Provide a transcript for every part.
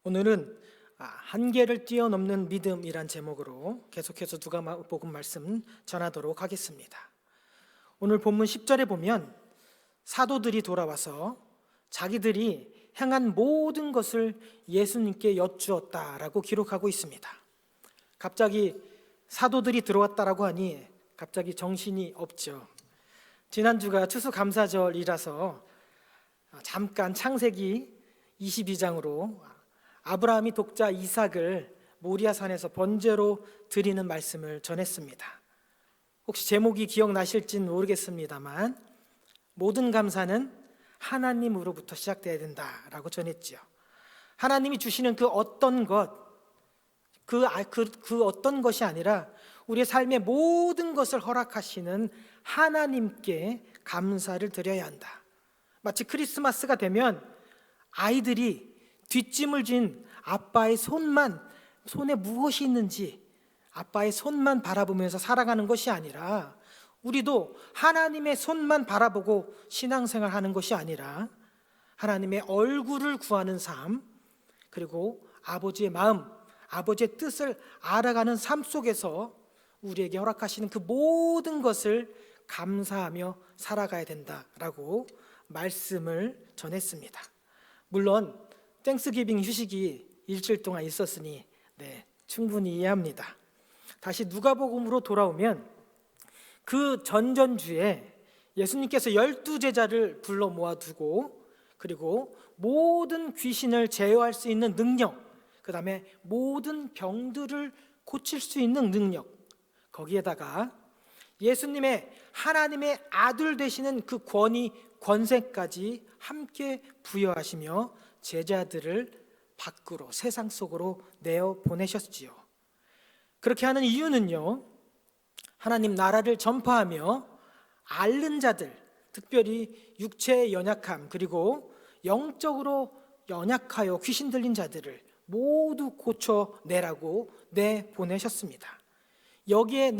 오늘은 한계를 뛰어넘는 믿음이란 제목으로 계속해서 누가복음 말씀 전하도록 하겠습니다. 오늘 본문 10절에 보면 사도들이 돌아와서 자기들이 행한 모든 것을 예수님께 여쭈었다라고 기록하고 있습니다. 갑자기 사도들이 들어왔다라고 하니 갑자기 정신이 없죠. 지난주가 추수감사절이라서 잠깐 창세기 22장으로 아브라함이 독자 이삭을 모리아산에서 번제로 드리는 말씀을 전했습니다. 혹시 제목이 기억나실진 모르겠습니다만 모든 감사는 하나님으로부터 시작돼야 된다라고 전했지요. 하나님이 주시는 그 어떤 것이 아니라 우리의 삶의 모든 것을 허락하시는 하나님께 감사를 드려야 한다. 마치 크리스마스가 되면 아이들이 뒷짐을 진 아빠의 손에 무엇이 있는지 아빠의 손만 바라보면서 살아가는 것이 아니라 우리도 하나님의 손만 바라보고 신앙생활하는 것이 아니라 하나님의 얼굴을 구하는 삶, 그리고 아버지의 마음, 아버지의 뜻을 알아가는 삶 속에서 우리에게 허락하시는 그 모든 것을 감사하며 살아가야 된다라고 말씀을 전했습니다. 물론 땡스기빙 휴식이 일주일 동안 있었으니 충분히 이해합니다. 다시 누가복음으로 돌아오면 그 전전주에 예수님께서 12제자를 불러 모아두고 그리고 모든 귀신을 제어할 수 있는 능력, 그 다음에 모든 병들을 고칠 수 있는 능력, 거기에다가 예수님의 하나님의 아들 되시는 그 권위, 권세까지 함께 부여하시며 제자들을 밖으로 세상 속으로 내어 보내셨지요. 그렇게 하는 이유는요, 하나님 나라를 전파하며 앓는 자들, 특별히 육체의 연약함 그리고 영적으로 연약하여 귀신 들린 자들을 모두 고쳐내라고 내보내셨습니다. 여기에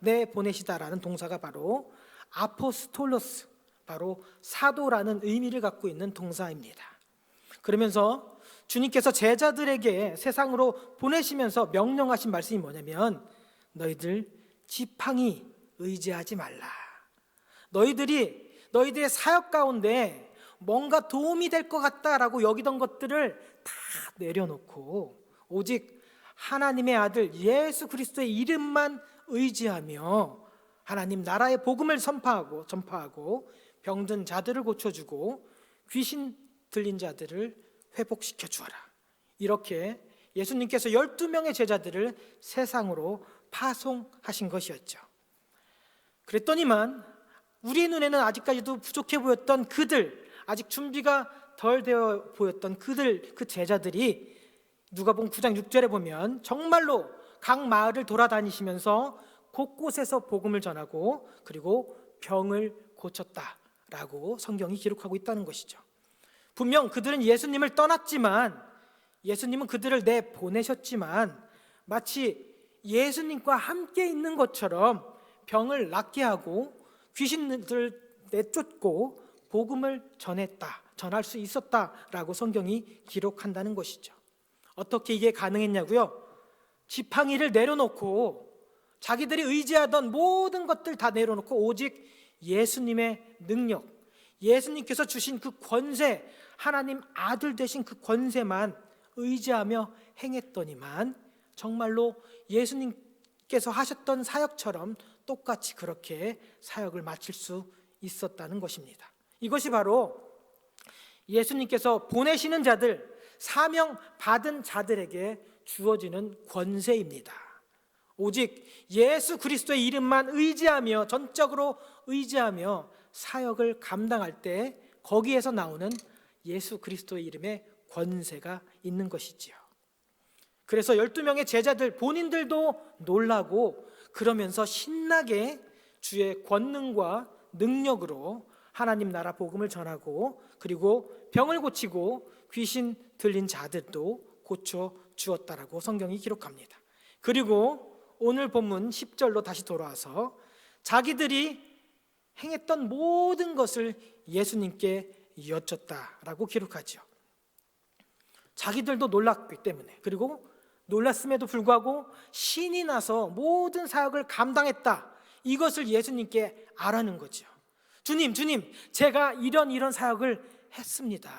내보내시다라는 동사가 바로 아포스톨로스, 바로 사도라는 의미를 갖고 있는 동사입니다. 그러면서 주님께서 제자들에게 세상으로 보내시면서 명령하신 말씀이 뭐냐면 너희들 지팡이 의지하지 말라. 너희들의 사역 가운데 뭔가 도움이 될 것 같다라고 여기던 것들을 다 내려놓고 오직 하나님의 아들 예수 그리스도의 이름만 의지하며 하나님 나라의 복음을 전파하고 병든 자들을 고쳐주고 귀신 들린 자들을 회복시켜 주어라. 이렇게 예수님께서 12명의 제자들을 세상으로 파송하신 것이었죠. 그랬더니만 우리의 눈에는 아직까지도 부족해 보였던 그들, 아직 준비가 덜 되어 보였던 그 제자들이 누가복음 9장 6절에 보면 정말로 각 마을을 돌아다니시면서 곳곳에서 복음을 전하고 그리고 병을 고쳤다라고 성경이 기록하고 있다는 것이죠. 분명 그들은 예수님을 떠났지만 예수님은 그들을 내보내셨지만 마치 예수님과 함께 있는 것처럼 병을 낫게 하고 귀신들을 내쫓고 복음을 전할 수 있었다라고 성경이 기록한다는 것이죠. 어떻게 이게 가능했냐고요? 지팡이를 내려놓고 자기들이 의지하던 모든 것들 다 내려놓고 오직 예수님의 능력, 예수님께서 주신 그 권세, 하나님 아들 되신 그 권세만 의지하며 행했더니만 정말로 예수님께서 하셨던 사역처럼 똑같이 그렇게 사역을 마칠 수 있었다는 것입니다. 이것이 바로 예수님께서 보내시는 자들, 사명 받은 자들에게 주어지는 권세입니다. 오직 예수 그리스도의 이름만 의지하며 전적으로 의지하며 사역을 감당할 때 거기에서 나오는 예수 그리스도의 이름의 권세가 있는 것이지요. 그래서 12명의 제자들 본인들도 놀라고 그러면서 신나게 주의 권능과 능력으로 하나님 나라 복음을 전하고 그리고 병을 고치고 귀신 들린 자들도 고쳐 주었다라고 성경이 기록합니다. 그리고 오늘 본문 10절로 다시 돌아와서 자기들이 행했던 모든 것을 예수님께 여쭙다라고 기록하죠. 자기들도 놀랐기 때문에, 그리고 놀랐음에도 불구하고 신이 나서 모든 사역을 감당했다, 이것을 예수님께 알아는 거죠. 주님, 제가 이런 사역을 했습니다.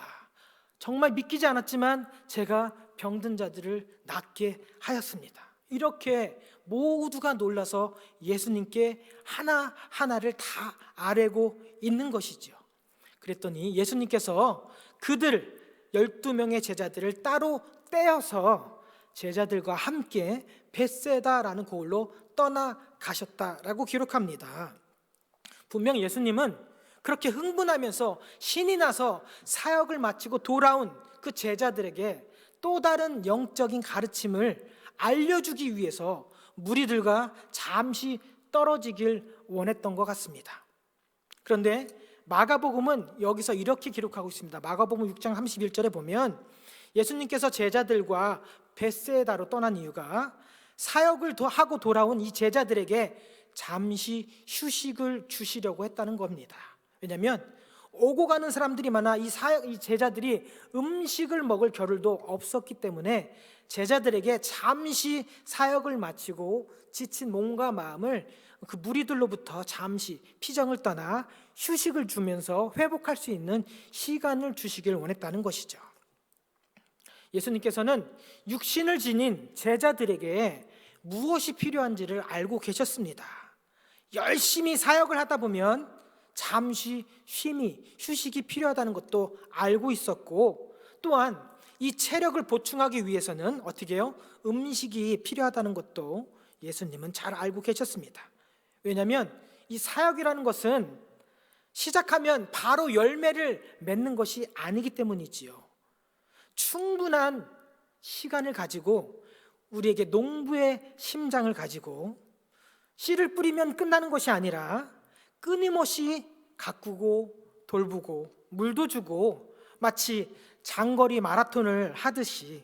정말 믿기지 않았지만 제가 병든 자들을 낫게 하였습니다. 이렇게 모두가 놀라서 예수님께 하나하나를 다 아뢰고 있는 것이죠. 그랬더니 예수님께서 그들 12명의 제자들을 따로 떼어서 제자들과 함께 벳세다라는 고을로 떠나가셨다라고 기록합니다. 분명 예수님은 그렇게 흥분하면서 신이 나서 사역을 마치고 돌아온 그 제자들에게 또 다른 영적인 가르침을 알려주기 위해서 무리들과 잠시 떨어지길 원했던 것 같습니다. 그런데 마가복음은 여기서 이렇게 기록하고 있습니다. 마가복음 6장 31절에 보면 예수님께서 제자들과 벳세다로 떠난 이유가 사역을 하고 돌아온 이 제자들에게 잠시 휴식을 주시려고 했다는 겁니다. 왜냐하면 오고 가는 사람들이 많아 이 제자들이 음식을 먹을 겨를도 없었기 때문에 제자들에게 잠시 사역을 마치고 지친 몸과 마음을 그 무리들로부터 잠시 피정을 떠나 휴식을 주면서 회복할 수 있는 시간을 주시길 원했다는 것이죠. 예수님께서는 육신을 지닌 제자들에게 무엇이 필요한지를 알고 계셨습니다. 열심히 사역을 하다 보면 잠시 휴식이 필요하다는 것도 알고 있었고, 또한 이 체력을 보충하기 위해서는 어떻게 해요? 음식이 필요하다는 것도 예수님은 잘 알고 계셨습니다. 왜냐하면 이 사역이라는 것은 시작하면 바로 열매를 맺는 것이 아니기 때문이지요. 충분한 시간을 가지고 우리에게 농부의 심장을 가지고 씨를 뿌리면 끝나는 것이 아니라 끊임없이 가꾸고 돌보고 물도 주고 마치 장거리 마라톤을 하듯이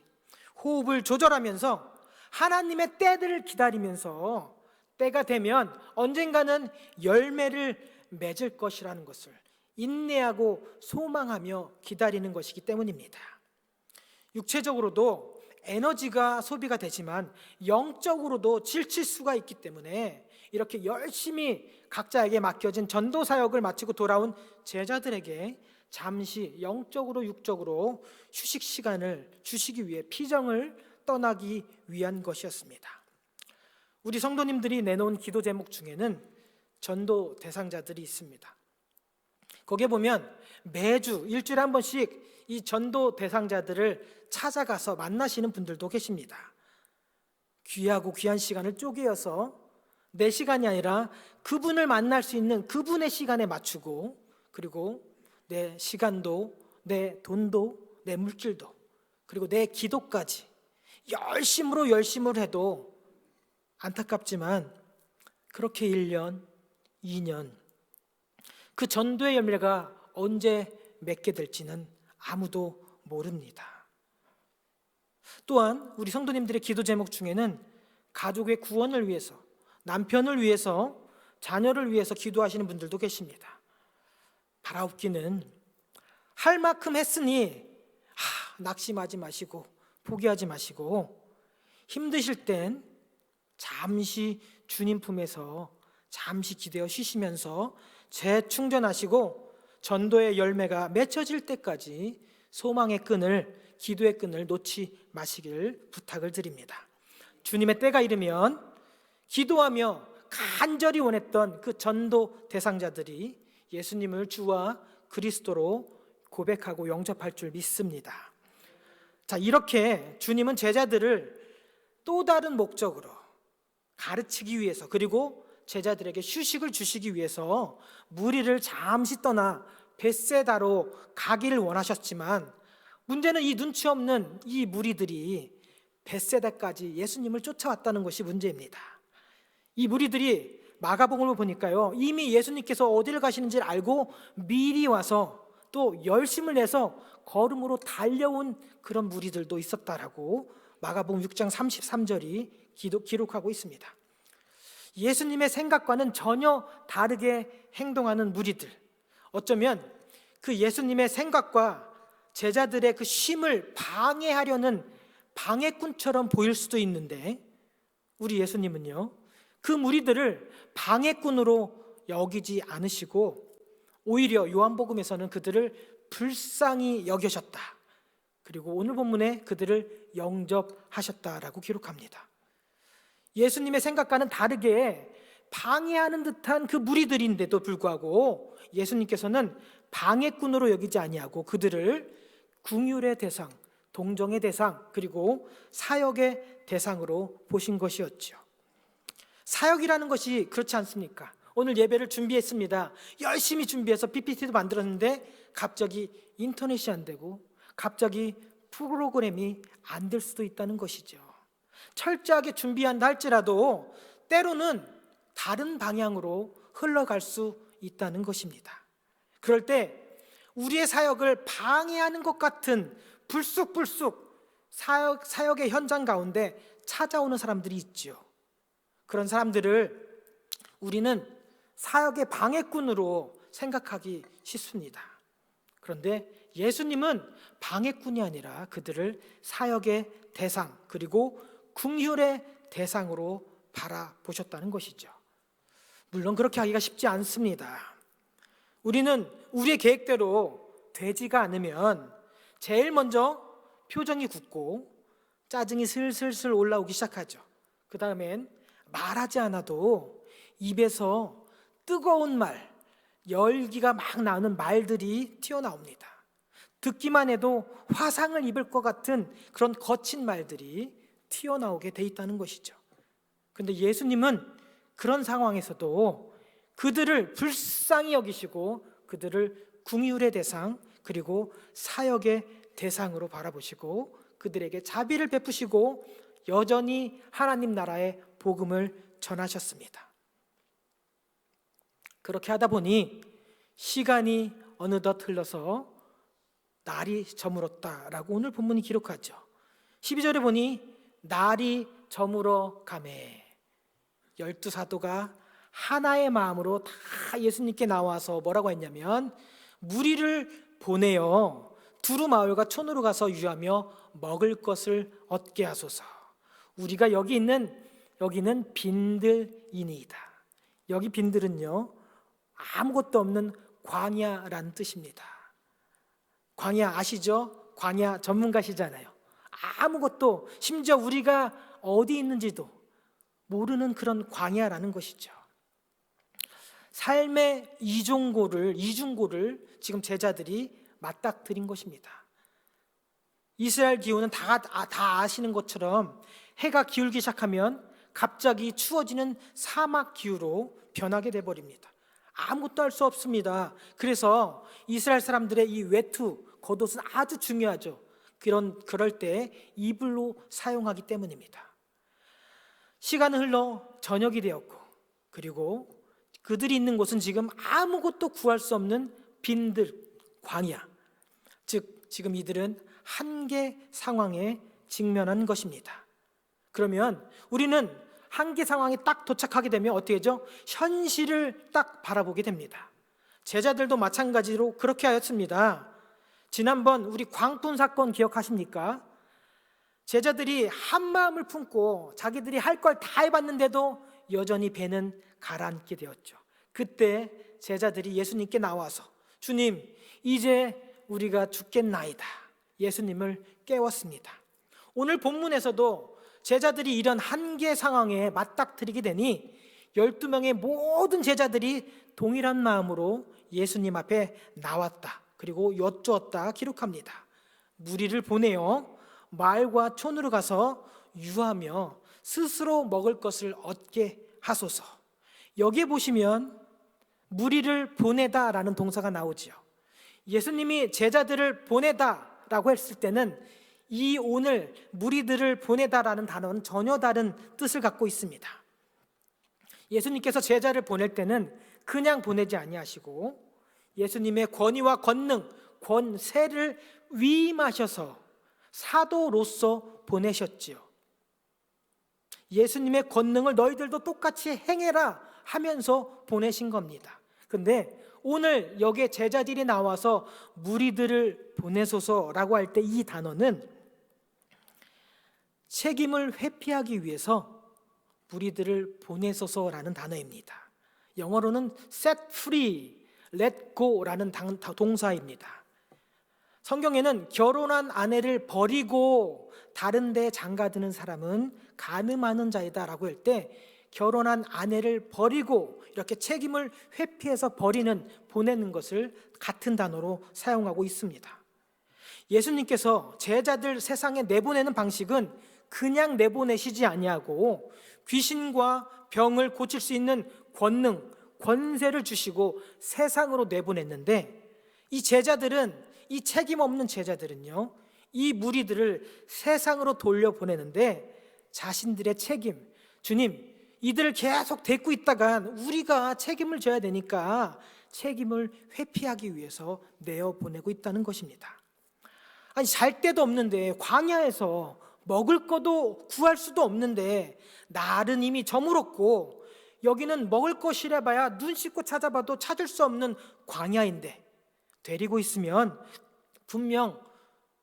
호흡을 조절하면서 하나님의 때들을 기다리면서 때가 되면 언젠가는 열매를 맺을 것이라는 것을 인내하고 소망하며 기다리는 것이기 때문입니다. 육체적으로도 에너지가 소비가 되지만 영적으로도 지칠 수가 있기 때문에 이렇게 열심히 각자에게 맡겨진 전도 사역을 마치고 돌아온 제자들에게 잠시 영적으로 육적으로 휴식 시간을 주시기 위해 피정을 떠나기 위한 것이었습니다. 우리 성도님들이 내놓은 기도 제목 중에는 전도 대상자들이 있습니다. 거기에 보면 매주 일주일에 한 번씩 이 전도 대상자들을 찾아가서 만나시는 분들도 계십니다. 귀하고 귀한 시간을 쪼개어서 내 시간이 아니라 그분을 만날 수 있는 그분의 시간에 맞추고, 그리고 내 시간도 내 돈도 내 물질도 그리고 내 기도까지 열심으로 해도 안타깝지만 그렇게 1년, 2년 그 전도의 열매가 언제 맺게 될지는 아무도 모릅니다. 또한 우리 성도님들의 기도 제목 중에는 가족의 구원을 위해서, 남편을 위해서, 자녀를 위해서 기도하시는 분들도 계십니다. 바라옵기는 할 만큼 했으니 낙심하지 마시고 포기하지 마시고 힘드실 땐 잠시 주님 품에서 잠시 기대어 쉬시면서 재충전하시고 전도의 열매가 맺혀질 때까지 소망의 끈을, 기도의 끈을 놓지 마시길 부탁을 드립니다. 주님의 때가 이르면 기도하며 간절히 원했던 그 전도 대상자들이 예수님을 주와 그리스도로 고백하고 영접할 줄 믿습니다. 자, 이렇게 주님은 제자들을 또 다른 목적으로 가르치기 위해서, 그리고 제자들에게 휴식을 주시기 위해서 무리를 잠시 떠나 벳세다로 가기를 원하셨지만, 문제는 이 눈치 없는 이 무리들이 벳세다까지 예수님을 쫓아왔다는 것이 문제입니다. 이 무리들이 마가복음을 보니까요, 이미 예수님께서 어디를 가시는지를 알고 미리 와서 또 열심을 내서 걸음으로 달려온 그런 무리들도 있었다라고 마가복음 6장 33절이 기록하고 있습니다. 예수님의 생각과는 전혀 다르게 행동하는 무리들, 어쩌면 그 예수님의 생각과 제자들의 그 쉼을 방해하려는 방해꾼처럼 보일 수도 있는데, 우리 예수님은요, 그 무리들을 방해꾼으로 여기지 않으시고 오히려 요한복음에서는 그들을 불쌍히 여기셨다. 그리고 오늘 본문에 그들을 영접하셨다라고 기록합니다. 예수님의 생각과는 다르게 방해하는 듯한 그 무리들인데도 불구하고 예수님께서는 방해꾼으로 여기지 아니하고 그들을 긍휼의 대상, 동정의 대상, 그리고 사역의 대상으로 보신 것이었죠. 사역이라는 것이 그렇지 않습니까? 오늘 예배를 준비했습니다. 열심히 준비해서 PPT도 만들었는데 갑자기 인터넷이 안 되고 갑자기 프로그램이 안 될 수도 있다는 것이죠. 철저하게 준비한다 할지라도 때로는 다른 방향으로 흘러갈 수 있다는 것입니다. 그럴 때 우리의 사역을 방해하는 것 같은 불쑥불쑥 사역의 현장 가운데 찾아오는 사람들이 있죠. 그런 사람들을 우리는 사역의 방해꾼으로 생각하기 쉽습니다. 그런데 예수님은 방해꾼이 아니라 그들을 사역의 대상, 그리고 긍휼의 대상으로 바라보셨다는 것이죠. 물론 그렇게 하기가 쉽지 않습니다. 우리는 우리의 계획대로 되지가 않으면 제일 먼저 표정이 굳고 짜증이 슬슬슬 올라오기 시작하죠. 그 다음엔 말하지 않아도 입에서 뜨거운 말, 열기가 막 나오는 말들이 튀어나옵니다. 듣기만 해도 화상을 입을 것 같은 그런 거친 말들이 튀어나오게 돼 있다는 것이죠. 그런데 예수님은 그런 상황에서도 그들을 불쌍히 여기시고 그들을 긍휼의 대상, 그리고 사역의 대상으로 바라보시고 그들에게 자비를 베푸시고 여전히 하나님 나라의 복음을 전하셨습니다. 그렇게 하다 보니 시간이 어느덧 흘러서 날이 저물었다라고 오늘 본문이 기록하죠. 12절에 보니 날이 저물어 가매 12사도가 하나의 마음으로 다 예수님께 나와서 뭐라고 했냐면 무리를 보내어 두루 마을과 촌으로 가서 유하며 먹을 것을 얻게 하소서. 우리가 여기는 빈들이니이다. 여기 빈들은요 아무것도 없는 광야라는 뜻입니다. 광야 아시죠? 광야 전문가시잖아요. 아무것도, 심지어 우리가 어디 있는지도 모르는 그런 광야라는 것이죠. 삶의 이중고를 지금 제자들이 맞닥뜨린 것입니다. 이스라엘 기후는 다 아시는 것처럼 해가 기울기 시작하면 갑자기 추워지는 사막 기후로 변하게 돼버립니다. 아무것도 할 수 없습니다. 그래서 이스라엘 사람들의 이 외투, 겉옷은 아주 중요하죠. 그럴 때 이불로 사용하기 때문입니다. 시간은 흘러 저녁이 되었고, 그리고 그들이 있는 곳은 지금 아무것도 구할 수 없는 빈들, 광야. 즉 지금 이들은 한계 상황에 직면한 것입니다. 그러면 우리는 한계 상황에 딱 도착하게 되면 어떻게 되죠? 현실을 딱 바라보게 됩니다. 제자들도 마찬가지로 그렇게 하였습니다. 지난번 우리 광풍 사건 기억하십니까? 제자들이 한 마음을 품고 자기들이 할 걸 다 해봤는데도 여전히 배는 가라앉게 되었죠. 그때 제자들이 예수님께 나와서 주님, 이제 우리가 죽겠나이다. 예수님을 깨웠습니다. 오늘 본문에서도 제자들이 이런 한계 상황에 맞닥뜨리게 되니 12명의 모든 제자들이 동일한 마음으로 예수님 앞에 나왔다. 그리고 여쭈었다 기록합니다. 무리를 보내어 마을과 촌으로 가서 유하며 스스로 먹을 것을 얻게 하소서. 여기에 보시면 무리를 보내다라는 동사가 나오지요. 예수님이 제자들을 보내다라고 했을 때는 이 오늘 무리들을 보내다라는 단어는 전혀 다른 뜻을 갖고 있습니다. 예수님께서 제자를 보낼 때는 그냥 보내지 아니하시고 예수님의 권위와 권능, 권세를 위임하셔서 사도로서 보내셨지요. 예수님의 권능을 너희들도 똑같이 행해라 하면서 보내신 겁니다. 그런데 오늘 여기에 제자들이 나와서 무리들을 보내소서라고 할 때 이 단어는 책임을 회피하기 위해서 무리들을 보내소서라는 단어입니다. 영어로는 set free, let go라는 동사입니다. 성경에는 결혼한 아내를 버리고 다른 데 장가드는 사람은 간음하는 자이다라고 할 때 결혼한 아내를 버리고 이렇게 책임을 회피해서 버리는, 보내는 것을 같은 단어로 사용하고 있습니다. 예수님께서 제자들 세상에 내보내는 방식은 그냥 내보내시지 아니하고 귀신과 병을 고칠 수 있는 권능, 권세를 주시고 세상으로 내보냈는데, 이 제자들은, 이 책임 없는 제자들은요, 이 무리들을 세상으로 돌려보내는데 자신들의 책임, 주님, 이들을 계속 데리고 있다간 우리가 책임을 져야 되니까 책임을 회피하기 위해서 내어보내고 있다는 것입니다. 아니, 잘 데도 없는데, 광야에서 먹을 것도 구할 수도 없는데, 날은 이미 저물었고 여기는 먹을 것이라 봐야 눈 씻고 찾아봐도 찾을 수 없는 광야인데 데리고 있으면 분명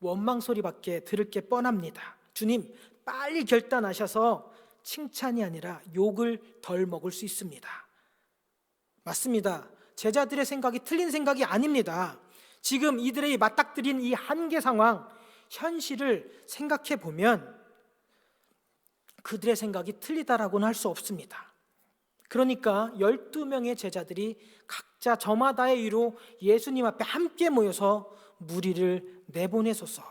원망 소리밖에 들을 게 뻔합니다. 주님, 빨리 결단하셔서 칭찬이 아니라 욕을 덜 먹을 수 있습니다. 맞습니다. 제자들의 생각이 틀린 생각이 아닙니다. 지금 이들의 맞닥뜨린 이 한계 상황, 현실을 생각해 보면 그들의 생각이 틀리다라고는 할 수 없습니다. 그러니까 12명의 제자들이 각자 저마다의 이유로 예수님 앞에 함께 모여서 무리를 내보내소서,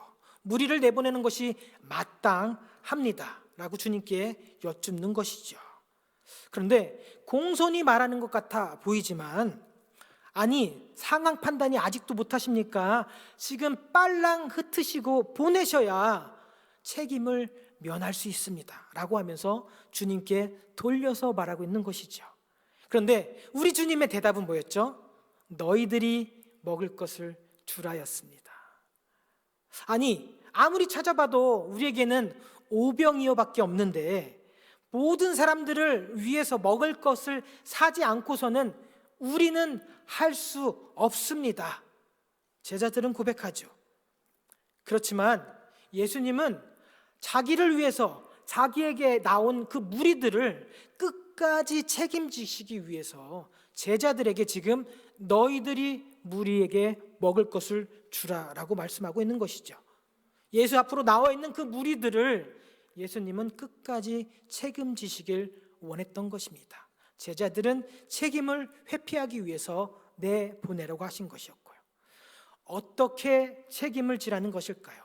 무리를 내보내는 것이 마땅합니다 라고 주님께 여쭙는 것이죠. 그런데 공손히 말하는 것 같아 보이지만, 아니, 상황 판단이 아직도 못하십니까? 지금 빨랑 흩으시고 보내셔야 책임을 면할 수 있습니다 라고 하면서 주님께 돌려서 말하고 있는 것이죠. 그런데 우리 주님의 대답은 뭐였죠? 너희들이 먹을 것을 주라였습니다. 아니, 아무리 찾아봐도 우리에게는 오병이어밖에 없는데 모든 사람들을 위해서 먹을 것을 사지 않고서는 우리는 할 수 없습니다. 제자들은 고백하죠. 그렇지만 예수님은 자기를 위해서, 자기에게 나온 그 무리들을 끝까지 책임지시기 위해서 제자들에게 지금 너희들이 무리에게 먹을 것을 주라라고 말씀하고 있는 것이죠. 예수 앞으로 나와 있는 그 무리들을 예수님은 끝까지 책임지시길 원했던 것입니다. 제자들은 책임을 회피하기 위해서 내보내려고 하신 것이었고요. 어떻게 책임을 지라는 것일까요?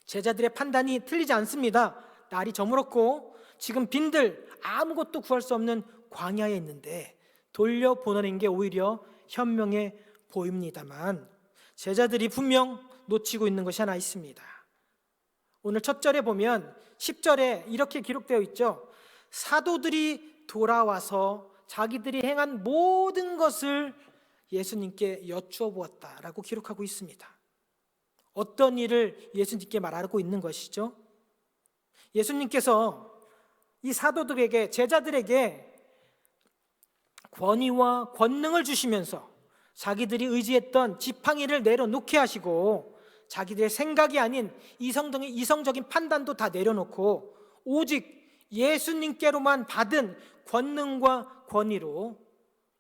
제자들의 판단이 틀리지 않습니다. 날이 저물었고 지금 빈들 아무것도 구할 수 없는 광야에 있는데 돌려보내는 게 오히려 현명해 보입니다만, 제자들이 분명 놓치고 있는 것이 하나 있습니다. 오늘 첫 절에 보면 10절에 이렇게 기록되어 있죠. 사도들이 돌아와서 자기들이 행한 모든 것을 예수님께 여쭈어 보았다라고 기록하고 있습니다. 어떤 일을 예수님께 말하고 있는 것이죠? 예수님께서 이 사도들에게, 제자들에게 권위와 권능을 주시면서 자기들이 의지했던 지팡이를 내려놓게 하시고 자기들의 생각이 아닌 이성적인 판단도 다 내려놓고 오직 예수님께로만 받은 권능과 권위로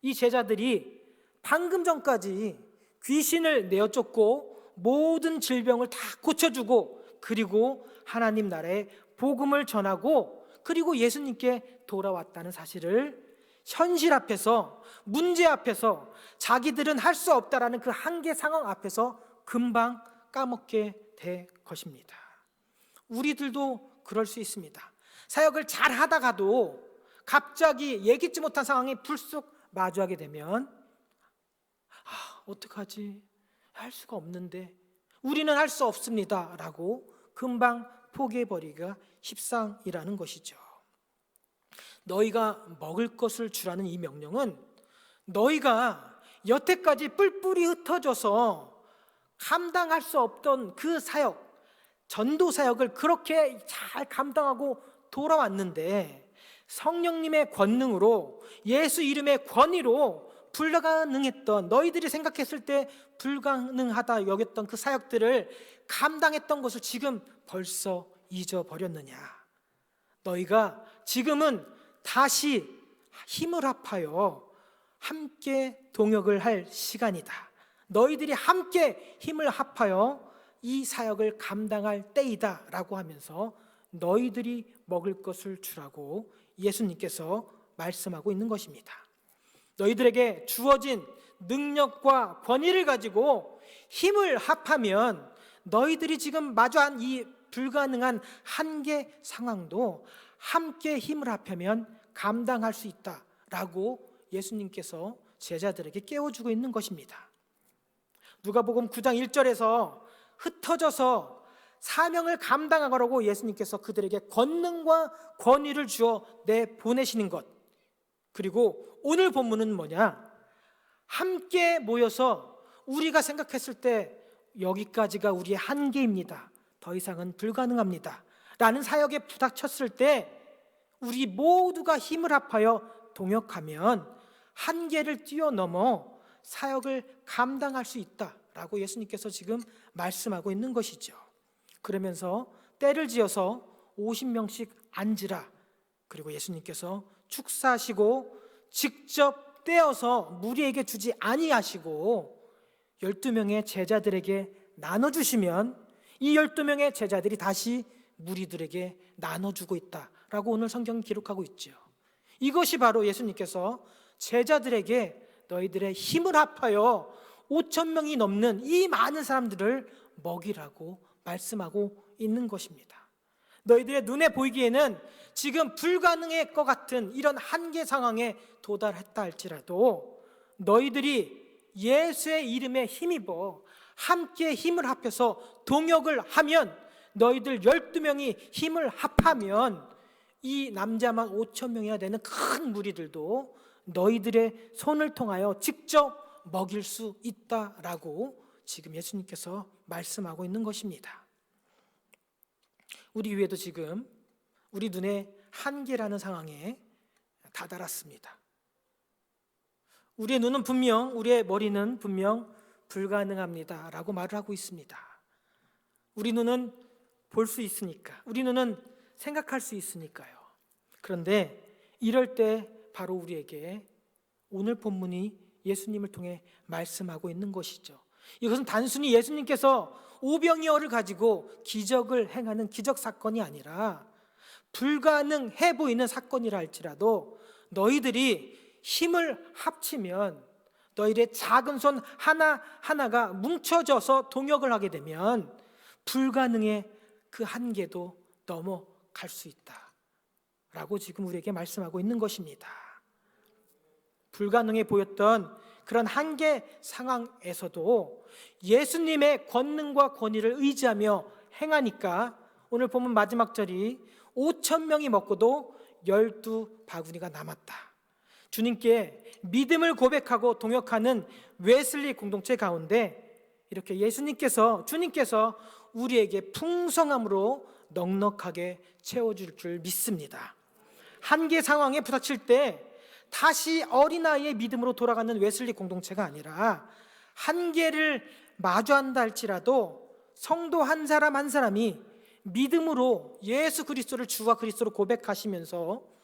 이 제자들이 방금 전까지 귀신을 내어쫓고 모든 질병을 다 고쳐주고 그리고 하나님 나라의 복음을 전하고 그리고 예수님께 돌아왔다는 사실을 현실 앞에서, 문제 앞에서, 자기들은 할 수 없다라는 그 한계 상황 앞에서 금방 까먹게 될 것입니다. 우리들도 그럴 수 있습니다. 사역을 잘 하다가도 갑자기 예기치 못한 상황에 불쑥 마주하게 되면 어떡하지? 할 수가 없는데, 우리는 할 수 없습니다 라고 금방 포기해버리기가 십상이라는 것이죠. 너희가 먹을 것을 주라는 이 명령은 너희가 여태까지 뿔뿔이 흩어져서 감당할 수 없던 그 사역, 전도 사역을 그렇게 잘 감당하고 돌아왔는데 성령님의 권능으로, 예수 이름의 권위로 불가능했던, 너희들이 생각했을 때 불가능하다 여겼던 그 사역들을 감당했던 것을 지금 벌써 잊어버렸느냐? 너희가 지금은 다시 힘을 합하여 함께 동역을 할 시간이다. 너희들이 함께 힘을 합하여 이 사역을 감당할 때이다 라고 하면서 너희들이 먹을 것을 주라고 예수님께서 말씀하고 있는 것입니다. 너희들에게 주어진 능력과 권위를 가지고 힘을 합하면 너희들이 지금 마주한 이 불가능한 한계 상황도 함께 힘을 합하면 감당할 수 있다라고 예수님께서 제자들에게 깨워주고 있는 것입니다. 누가복음 9장 1절에서 흩어져서 사명을 감당하라고 예수님께서 그들에게 권능과 권위를 주어 내보내시는 것, 그리고 오늘 본문은 뭐냐? 함께 모여서 우리가 생각했을 때 여기까지가 우리의 한계입니다, 더 이상은 불가능합니다 라는 사역에 부닥쳤을 때 우리 모두가 힘을 합하여 동역하면 한계를 뛰어넘어 사역을 감당할 수 있다라고 예수님께서 지금 말씀하고 있는 것이죠. 그러면서 때를 지어서 50명씩 앉으라, 그리고 예수님께서 축사하시고 직접 떼어서 무리에게 주지 아니하시고 12명의 제자들에게 나눠주시면 이 12명의 제자들이 다시 무리들에게 나눠주고 있다라고 오늘 성경은 기록하고 있죠. 이것이 바로 예수님께서 제자들에게 너희들의 힘을 합하여 5,000명이 넘는 이 많은 사람들을 먹이라고 말씀하고 있는 것입니다. 너희들의 눈에 보이기에는 지금 불가능할 것 같은 이런 한계 상황에 도달했다 할지라도 너희들이 예수의 이름에 힘입어 함께 힘을 합해서 동역을 하면, 너희들 12명이 힘을 합하면 이 남자만 5,000명이나 되는 큰 무리들도 너희들의 손을 통하여 직접 먹일 수 있다라고 지금 예수님께서 말씀하고 있는 것입니다. 우리 교회도 지금 우리 눈에 한계라는 상황에 다다랐습니다. 우리의 눈은 분명, 우리의 머리는 분명 불가능합니다 라고 말을 하고 있습니다. 우리 눈은 볼 수 있으니까, 우리 눈은 생각할 수 있으니까요. 그런데 이럴 때 바로 우리에게 오늘 본문이 예수님을 통해 말씀하고 있는 것이죠. 이것은 단순히 예수님께서 오병이어를 가지고 기적을 행하는 기적 사건이 아니라 불가능해 보이는 사건이라 할지라도 너희들이 힘을 합치면, 너희들의 작은 손 하나하나가 뭉쳐져서 동역을 하게 되면 불가능의 그 한계도 넘어갈 수 있다 라고 지금 우리에게 말씀하고 있는 것입니다. 불가능해 보였던 그런 한계 상황에서도 예수님의 권능과 권위를 의지하며 행하니까 오늘 보면 마지막 절이 5,000명이 먹고도 12바구니가 남았다. 주님께 믿음을 고백하고 동역하는 웨슬리 공동체 가운데 이렇게 주님께서 우리에게 풍성함으로 넉넉하게 채워줄 줄 믿습니다. 한계 상황에 부닥칠 때 다시 어린아이의 믿음으로 돌아가는 웨슬리 공동체가 아니라 한계를 마주한다 할지라도 성도 한 사람 한 사람이 믿음으로 예수 그리스도를 주와 그리스도로 고백하시면서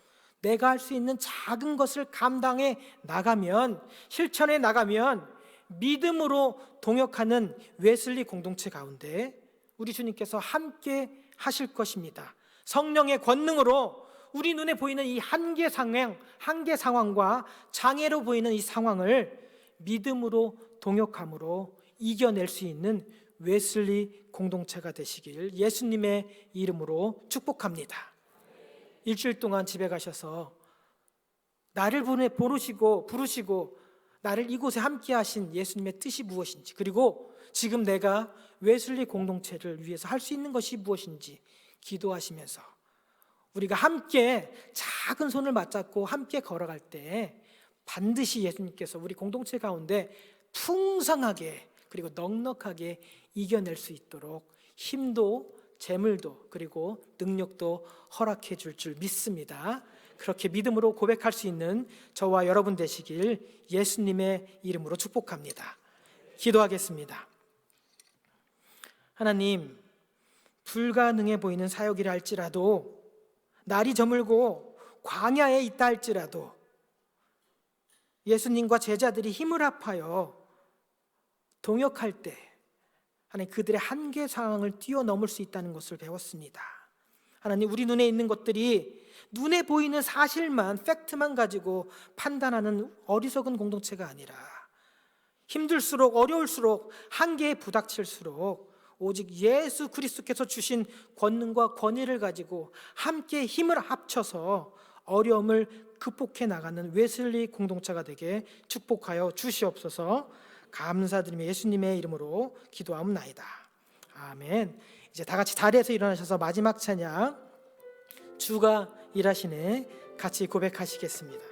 내가 할 수 있는 작은 것을 감당해 나가면, 실천해 나가면 믿음으로 동역하는 웨슬리 공동체 가운데 우리 주님께서 함께 하실 것입니다. 성령의 권능으로 우리 눈에 보이는 이 한계 상황과 장애로 보이는 이 상황을 믿음으로 동역함으로 이겨낼 수 있는 웨슬리 공동체가 되시길 예수님의 이름으로 축복합니다. 일주일 동안 집에 가셔서 나를 부르시고 나를 이곳에 함께 하신 예수님의 뜻이 무엇인지, 그리고 지금 내가 웨슬리 공동체를 위해서 할 수 있는 것이 무엇인지 기도하시면서 우리가 함께 작은 손을 맞잡고 함께 걸어갈 때 반드시 예수님께서 우리 공동체 가운데 풍성하게 그리고 넉넉하게 이겨낼 수 있도록 힘도 재물도 그리고 능력도 허락해 줄 믿습니다. 그렇게 믿음으로 고백할 수 있는 저와 여러분 되시길 예수님의 이름으로 축복합니다. 기도하겠습니다. 하나님, 불가능해 보이는 사역이라 할지라도, 날이 저물고 광야에 있다 할지라도 예수님과 제자들이 힘을 합하여 동역할 때 하나님, 그들의 한계 상황을 뛰어넘을 수 있다는 것을 배웠습니다. 하나님, 우리 눈에 있는 것들이 눈에 보이는 사실만, 팩트만 가지고 판단하는 어리석은 공동체가 아니라 힘들수록, 어려울수록, 한계에 부닥칠수록 오직 예수 그리스도께서 주신 권능과 권위를 가지고 함께 힘을 합쳐서 어려움을 극복해 나가는 웨슬리 공동체가 되게 축복하여 주시옵소서. 감사드리며 예수님의 이름으로 기도하옵나이다. 아멘. 이제 다 같이 자리에서 일어나셔서 마지막 찬양, 주가 일하시네, 같이 고백하시겠습니다.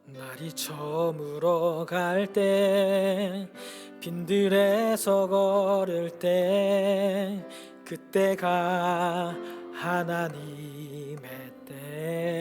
날이 저물어 갈 때, 빈들에서 걸을 때, 그때가 하나님의 때.